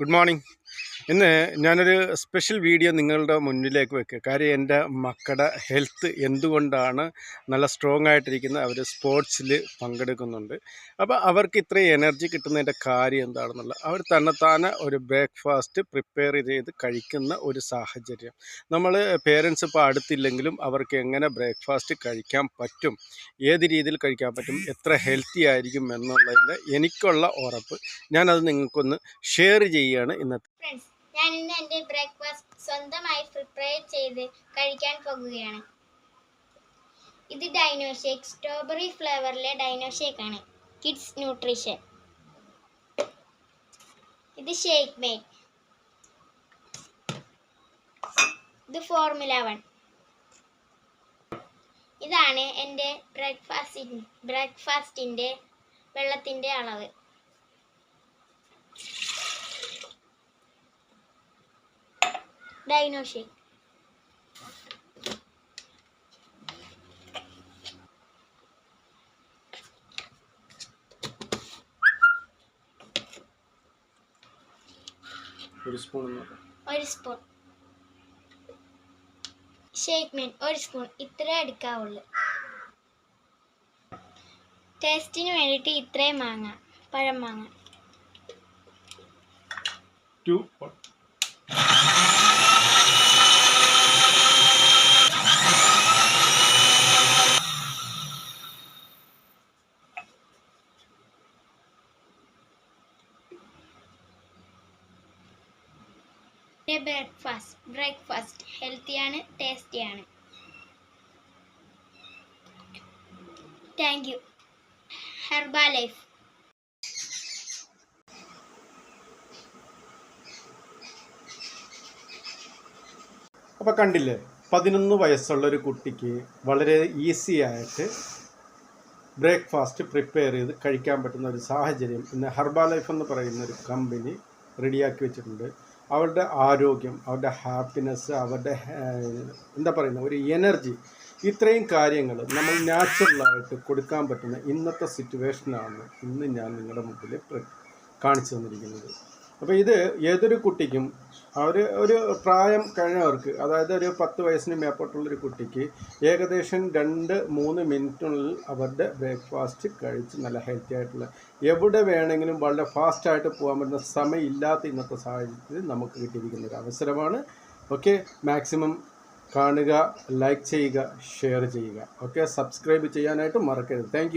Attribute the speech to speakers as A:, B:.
A: Good morning. ഇന്ന് ഞാനൊരു special video നിങ്ങളുടെ മുന്നിലേക്ക് വെക്കുക. കാര്യം എൻ്റെ മക്കളുടെ ഹെൽത്ത് എന്തുകൊണ്ടാണ് നല്ല സ്ട്രോങ് ആയിട്ടിരിക്കുന്നത്. അവർ സ്പോർട്സിൽ പങ്കെടുക്കുന്നുണ്ട്. അപ്പോൾ അവർക്ക് ഇത്രയും എനർജി കിട്ടുന്നതിൻ്റെ കാര്യം എന്താണെന്നുള്ള അവർ തന്നെത്താനെ ഒരു ബ്രേക്ക്ഫാസ്റ്റ് പ്രിപ്പയർ ചെയ്ത് കഴിക്കുന്ന ഒരു സാഹചര്യം. നമ്മൾ പേരൻസ് ഇപ്പോൾ അടുത്തില്ലെങ്കിലും അവർക്ക് എങ്ങനെ ബ്രേക്ക്ഫാസ്റ്റ് കഴിക്കാൻ പറ്റും, ഏത് രീതിയിൽ കഴിക്കാൻ പറ്റും, എത്ര ഹെൽത്തി ആയിരിക്കും എന്നുള്ളതിൻ്റെ എനിക്കുള്ള ഉറപ്പ് ഞാനത് നിങ്ങൾക്കൊന്ന് ഷെയർ ചെയ്യുകയാണ് ഇന്നത്തെ.
B: ഫ്രണ്ട്സ്, ഞാൻ ഇന്ന് എൻ്റെ ബ്രേക്ക്ഫാസ്റ്റ് സ്വന്തമായി പ്രിപ്പയർ ചെയ്ത് കഴിക്കാൻ പോകുകയാണ്. ഇത് ഡൈനോ ഷേക്ക്, സ്ട്രോബെറി ഫ്ലേവറിലെ ഡൈനോ ഷേക്ക് ആണ്. Kids nutrition. ഇത് ഷേക്ക് മേറ്റ്. ഇത് ഫോർമുല 1. ഇതാണ് എൻ്റെ ബ്രേക്ക്ഫാസ്റ്റിൻ്റെ വെള്ളത്തിൻ്റെ അളവ്. Dino shake.
A: ഒരു സ്പൂൺ.
B: Shake mate 1 spoon. ഇത്രേ എടുക്കാവുള്ളൂ. ടേസ്റ്റിന് വേണ്ടിയിട്ട് ഇത്രയും പഴം മാങ്ങ.
A: 2
B: ബ്രേക്ക്ഫാസ്റ്റ് ഹെൽത്തിയാണ്, ടേസ്റ്റിയാണ്. Thank you. ഹെർബാലൈഫ്.
A: അപ്പോൾ കണ്ടില്ലേ, 11 വയസ്സുള്ളൊരു കുട്ടിക്ക് വളരെ ഈസി ആയിട്ട് ബ്രേക്ക്ഫാസ്റ്റ് പ്രിപ്പയർ ചെയ്ത് കഴിക്കാൻ പറ്റുന്ന ഒരു സാഹചര്യം ഇന്ന് ഹെർബാലൈഫ് എന്ന് പറയുന്ന ഒരു കമ്പനി റെഡിയാക്കി വെച്ചിട്ടുണ്ട്. അവരുടെ ആരോഗ്യം, അവരുടെ ഹാപ്പിനെസ്, അവരുടെ ഒരു എനർജി, ഇത്രയും കാര്യങ്ങൾ നമ്മൾ നാച്ചുറലായിട്ട് കൊടുക്കാൻ പറ്റുന്ന ഇന്നത്തെ സിറ്റുവേഷനാണ് ഇന്ന് ഞാൻ നിങ്ങളുടെ മുമ്പിൽ കാണിച്ചു തന്നിരിക്കുന്നത്. അപ്പോൾ ഇത് ഏതൊരു കുട്ടിക്കും ഒരു പ്രായം കഴിഞ്ഞവർക്ക്, അതായത് ഒരു 10 വയസ്സിന് മേപ്പോട്ടുള്ളൊരു കുട്ടിക്ക് ഏകദേശം 2-3 മിനിറ്റിനുള്ളിൽ അവരുടെ ബ്രേക്ക്ഫാസ്റ്റ് കഴിച്ച് നല്ല ഹെൽത്തി ആയിട്ടുള്ള എവിടെ വേണമെങ്കിലും വളരെ ഫാസ്റ്റായിട്ട് പോകാൻ പറ്റുന്ന സമയമില്ലാത്ത ഇന്നത്തെ സാഹചര്യത്തിൽ നമുക്ക് കിട്ടിയിരിക്കുന്ന ഒരു അവസരമാണ്. ഓക്കെ, മാക്സിമം കാണുക, ലൈക്ക് ചെയ്യുക, ഷെയർ ചെയ്യുക. ഓക്കെ, സബ്സ്ക്രൈബ് ചെയ്യാനായിട്ട് മറക്കരുത്. താങ്ക്